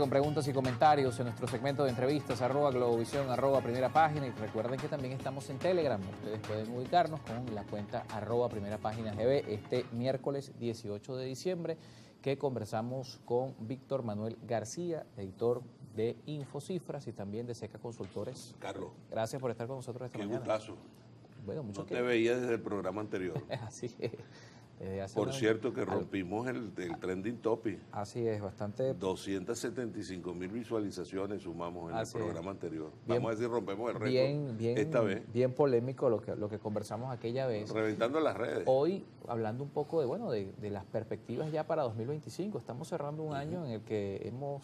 Con preguntas y comentarios en nuestro segmento de entrevistas, @Globovisión, @Primera Página. Y recuerden que también estamos en Telegram. Ustedes pueden ubicarnos con la cuenta @Primera Página GB. Este miércoles 18 de diciembre que conversamos con Víctor Manuel García, editor de Infocifras y también de Seca Consultores. Carlos, gracias por estar con nosotros esta mañana. qué gustazo. Bueno, mucho no te veía desde el programa anterior. Así es. Por cierto, que rompimos el trending topic. Así es, bastante. 275,000 visualizaciones sumamos en el programa anterior. Bien, vamos a decir, rompemos el récord esta vez. Bien polémico lo que conversamos aquella vez. Reventando las redes. Hoy, hablando un poco de las perspectivas ya para 2025, estamos cerrando un año en el que hemos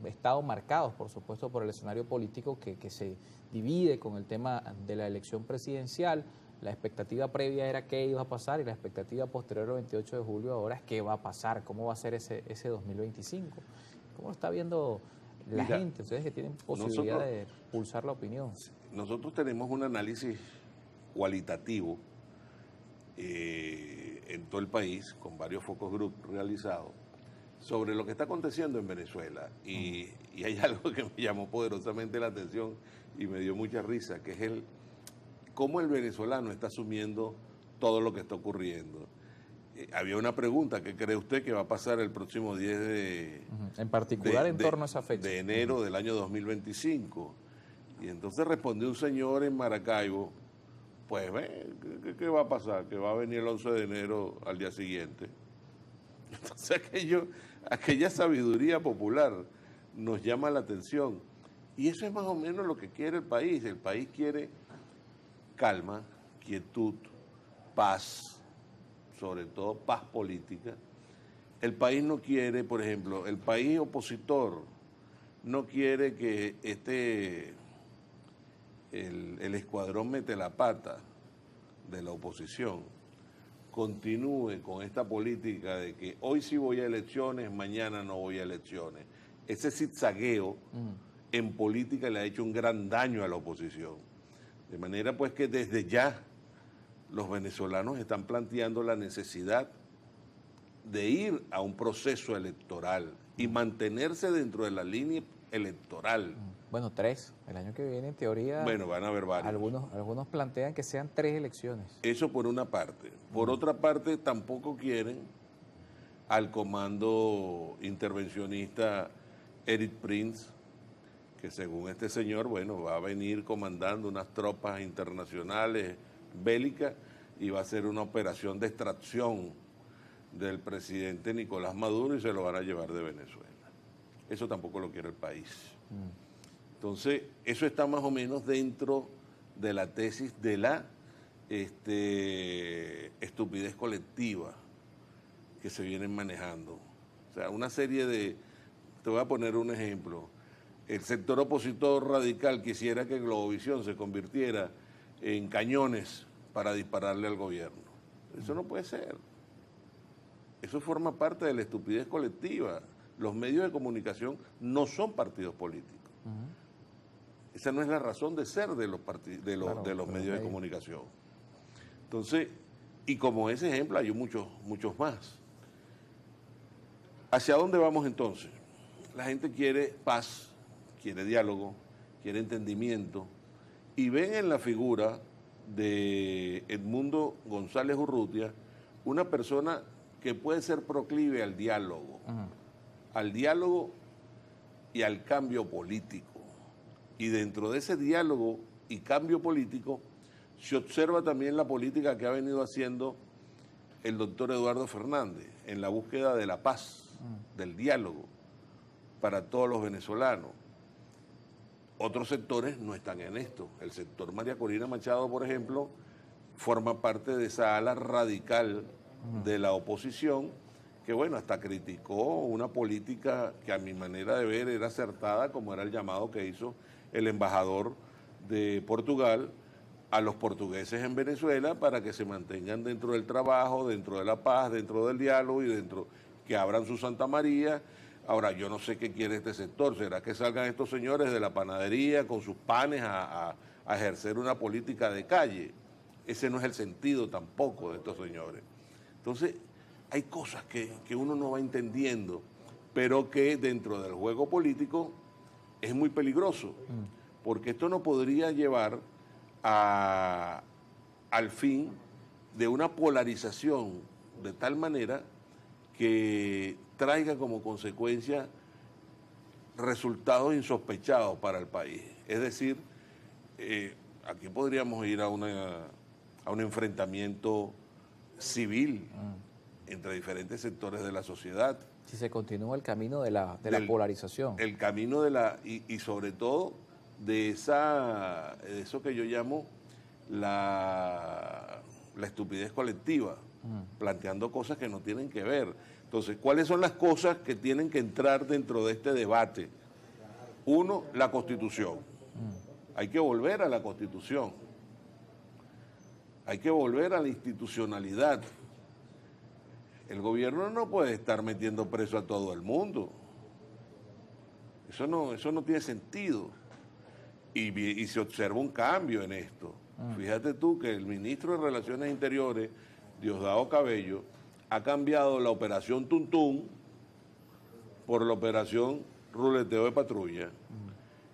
estado marcados, por supuesto, por el escenario político que se divide con el tema de la elección presidencial. La expectativa previa era qué iba a pasar y la expectativa posterior al 28 de julio ahora es qué va a pasar, cómo va a ser ese 2025. ¿Cómo lo está viendo la gente? Ustedes que tienen posibilidad de pulsar la opinión. Nosotros tenemos un análisis cualitativo en todo el país, con varios focus group realizados, sobre lo que está aconteciendo en Venezuela. Y hay algo que me llamó poderosamente la atención y me dio mucha risa, que es cómo el venezolano está asumiendo todo lo que está ocurriendo. Había una pregunta, ¿qué cree usted que va a pasar el próximo 10 de... En particular en torno a esa fecha. De enero del año 2025. Y entonces respondió un señor en Maracaibo, pues ¿qué va a pasar? Que va a venir el 11 de enero al día siguiente. Entonces aquella sabiduría popular nos llama la atención. Y eso es más o menos lo que quiere el país. El país quiere calma, quietud, paz, sobre todo paz política. El país no quiere, por ejemplo, el país opositor no quiere que el escuadrón mete la pata de la oposición continúe con esta política de que hoy sí voy a elecciones, mañana no voy a elecciones. Ese zigzagueo en política le ha hecho un gran daño a la oposición. De manera pues que desde ya los venezolanos están planteando la necesidad de ir a un proceso electoral y mantenerse dentro de la línea electoral. Bueno, 3. El año que viene, en teoría, bueno, van a haber varios. Algunos plantean que sean 3 elecciones. Eso por una parte. Por otra parte, tampoco quieren al comando intervencionista Eric Prince, que según este señor, bueno, va a venir comandando unas tropas internacionales bélicas y va a hacer una operación de extracción del presidente Nicolás Maduro y se lo van a llevar de Venezuela. Eso tampoco lo quiere el país. Entonces, eso está más o menos dentro de la tesis de la estupidez colectiva que se vienen manejando. O sea, una serie de... Te voy a poner un ejemplo. El sector opositor radical quisiera que Globovisión se convirtiera en cañones para dispararle al gobierno. Eso no puede ser. Eso forma parte de la estupidez colectiva. Los medios de comunicación no son partidos políticos. Esa no es la razón de ser de los medios de comunicación. Entonces, y como ese ejemplo hay muchos más. ¿Hacia dónde vamos entonces? La gente quiere paz, quiere diálogo, quiere entendimiento, y ven en la figura de Edmundo González Urrutia una persona que puede ser proclive al diálogo y al cambio político. Y dentro de ese diálogo y cambio político se observa también la política que ha venido haciendo el doctor Eduardo Fernández en la búsqueda de la paz, del diálogo para todos los venezolanos. Otros sectores no están en esto. El sector María Corina Machado, por ejemplo, forma parte de esa ala radical de la oposición que, bueno, hasta criticó una política que a mi manera de ver era acertada, como era el llamado que hizo el embajador de Portugal a los portugueses en Venezuela para que se mantengan dentro del trabajo, dentro de la paz, dentro del diálogo y dentro que abran su Santa María. Ahora, yo no sé qué quiere este sector. ¿Será que salgan estos señores de la panadería con sus panes a ejercer una política de calle? Ese no es el sentido tampoco de estos señores. Entonces, hay cosas que uno no va entendiendo, pero que dentro del juego político es muy peligroso, porque esto no podría llevar al fin de una polarización de tal manera que traiga como consecuencia resultados insospechados para el país. Es decir, aquí podríamos ir a un enfrentamiento civil entre diferentes sectores de la sociedad. Si se continúa el camino de la polarización. El camino y sobre todo de eso que yo llamo la estupidez colectiva, planteando cosas que no tienen que ver. Entonces, ¿cuáles son las cosas que tienen que entrar dentro de este debate? Uno, la Constitución. Hay que volver a la Constitución. Hay que volver a la institucionalidad. El gobierno no puede estar metiendo preso a todo el mundo. Eso no tiene sentido. Y se observa un cambio en esto. Fíjate tú que el ministro de Relaciones Interiores, Diosdado Cabello, ha cambiado la operación Tuntún por la operación Ruleteo de Patrulla.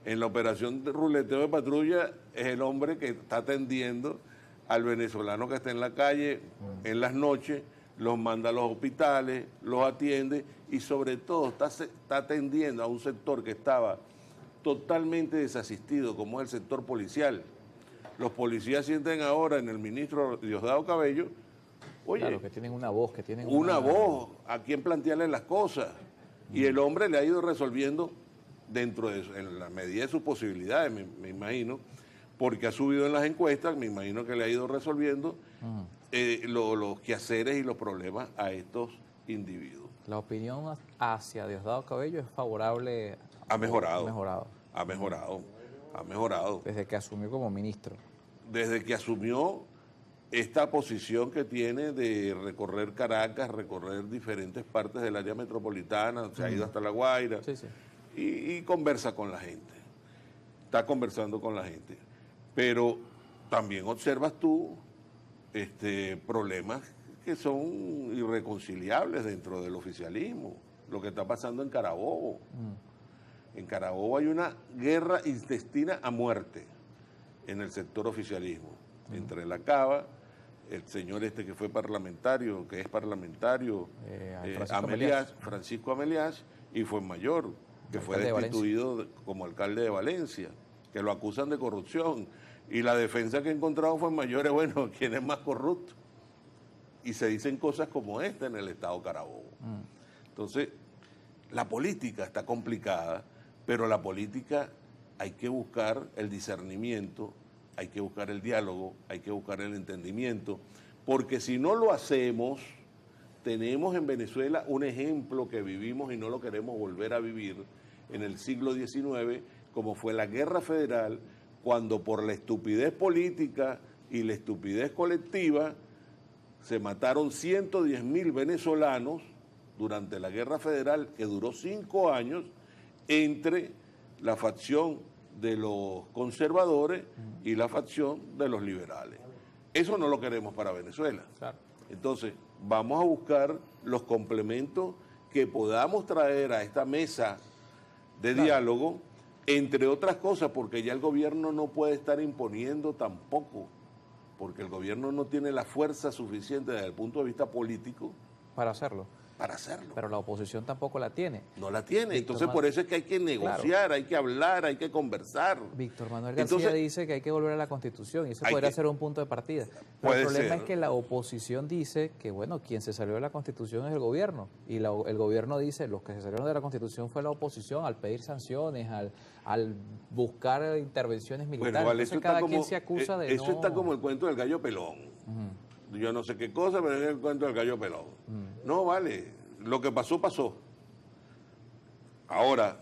En la operación de Ruleteo de Patrulla es el hombre que está atendiendo al venezolano que está en la calle en las noches, los manda a los hospitales, los atiende y sobre todo está atendiendo a un sector que estaba totalmente desasistido, como es el sector policial. Los policías sienten ahora en el ministro Diosdado Cabello, oye, claro, que tienen una voz, que tienen una voz a quien plantearle las cosas. Y el hombre le ha ido resolviendo dentro de en la medida de sus posibilidades, me imagino, porque ha subido en las encuestas, me imagino que le ha ido resolviendo los quehaceres y los problemas a estos individuos. La opinión hacia Diosdado Cabello es favorable. Ha mejorado. Ha mejorado. Desde que asumió como ministro. Desde que asumió esta posición que tiene de recorrer Caracas, recorrer diferentes partes del área metropolitana, se ha ido hasta La Guaira, y conversa con la gente. Está conversando con la gente. Pero también observas tú problemas que son irreconciliables dentro del oficialismo. Lo que está pasando en Carabobo. En Carabobo hay una guerra intestina a muerte en el sector oficialismo. Entre la Cava, el señor que fue parlamentario, que es parlamentario, Francisco Ameliás, y Fuenmayor, que fue destituido como alcalde de Valencia, que lo acusan de corrupción. Y la defensa que he encontrado Fuenmayor es, bueno, ¿quién es más corrupto? Y se dicen cosas como esta en el estado Carabobo. Entonces, la política está complicada, pero la política hay que buscar el discernimiento, hay que buscar el diálogo, hay que buscar el entendimiento, porque si no lo hacemos, tenemos en Venezuela un ejemplo que vivimos y no lo queremos volver a vivir en el siglo XIX, como fue la Guerra Federal, cuando por la estupidez política y la estupidez colectiva se mataron 110.000 venezolanos durante la Guerra Federal, que duró 5 años, entre la facción de los conservadores y la facción de los liberales. Eso no lo queremos para Venezuela. Claro. Entonces, vamos a buscar los complementos que podamos traer a esta mesa de diálogo, entre otras cosas, porque ya el gobierno no puede estar imponiendo tampoco, porque el gobierno no tiene la fuerza suficiente desde el punto de vista político para hacerlo. Pero la oposición tampoco la tiene. No la tiene. Entonces, por eso es que hay que negociar, hay que hablar, hay que conversar. Víctor Manuel García dice que hay que volver a la Constitución y eso podría ser un punto de partida. Pero el problema es que la oposición dice que, bueno, quien se salió de la Constitución es el gobierno. Y el gobierno dice, los que se salieron de la Constitución fue la oposición al pedir sanciones, al buscar intervenciones militares. Bueno, entonces, cada quien se acusa de eso está como el cuento del gallo pelón. Yo no sé qué cosa, pero es el cuento del gallo pelón. No, vale, lo que pasó, pasó. Ahora,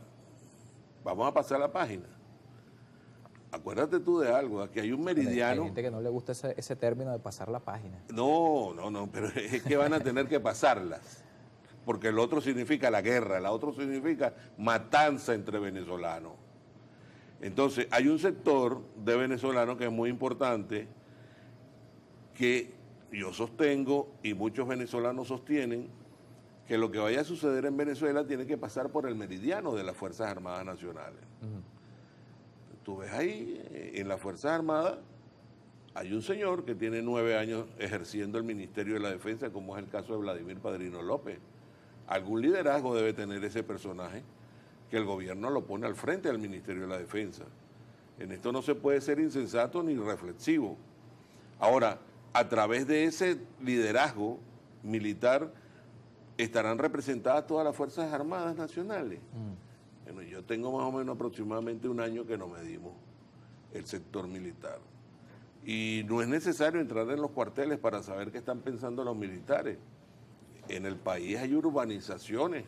vamos a pasar la página. Acuérdate tú de algo, aquí hay un meridiano. Hay gente que no le gusta ese término de pasar la página. No, pero es que van a tener que pasarlas. Porque el otro significa la guerra, el otro significa matanza entre venezolanos. Entonces, hay un sector de venezolanos que es muy importante, que yo sostengo y muchos venezolanos sostienen que lo que vaya a suceder en Venezuela tiene que pasar por el meridiano de las Fuerzas Armadas Nacionales. Tú ves ahí, en las Fuerzas Armadas, hay un señor que tiene 9 años ejerciendo el Ministerio de la Defensa, como es el caso de Vladimir Padrino López. Algún liderazgo debe tener ese personaje, que el gobierno lo pone al frente del Ministerio de la Defensa. En esto no se puede ser insensato ni reflexivo. Ahora, a través de ese liderazgo militar, ¿estarán representadas todas las Fuerzas Armadas Nacionales? Bueno, yo tengo más o menos aproximadamente un año que no medimos el sector militar. Y no es necesario entrar en los cuarteles para saber qué están pensando los militares. En el país hay urbanizaciones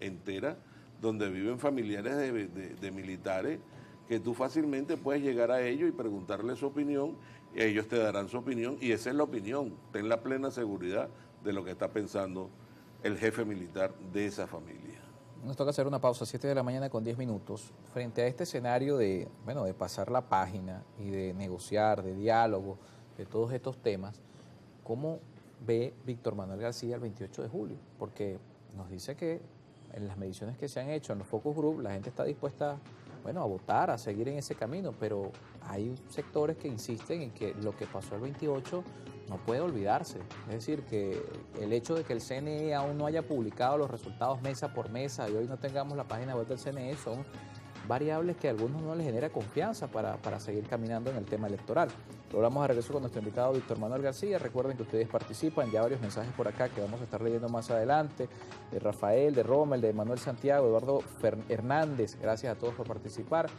enteras donde viven familiares de militares que tú fácilmente puedes llegar a ellos y preguntarles su opinión, y ellos te darán su opinión, y esa es la opinión. Ten la plena seguridad de lo que está pensando el jefe militar de esa familia. Nos toca hacer una pausa, 7 de la mañana con 10 minutos. Frente a este escenario de pasar la página y de negociar, de diálogo, de todos estos temas, ¿cómo ve Víctor Manuel García el 28 de julio? Porque nos dice que en las mediciones que se han hecho en los focus group, la gente está dispuesta, a votar, a seguir en ese camino, pero hay sectores que insisten en que lo que pasó el 28 no puede olvidarse. Es decir, que el hecho de que el CNE aún no haya publicado los resultados mesa por mesa y hoy no tengamos la página web del CNE son variables que a algunos no les genera confianza para seguir caminando en el tema electoral. Logramos a regreso con nuestro invitado Víctor Manuel García. Recuerden que ustedes participan, ya varios mensajes por acá que vamos a estar leyendo más adelante, de Rafael, de Rommel, de Manuel Santiago, Eduardo Hernández. Gracias a todos por participar.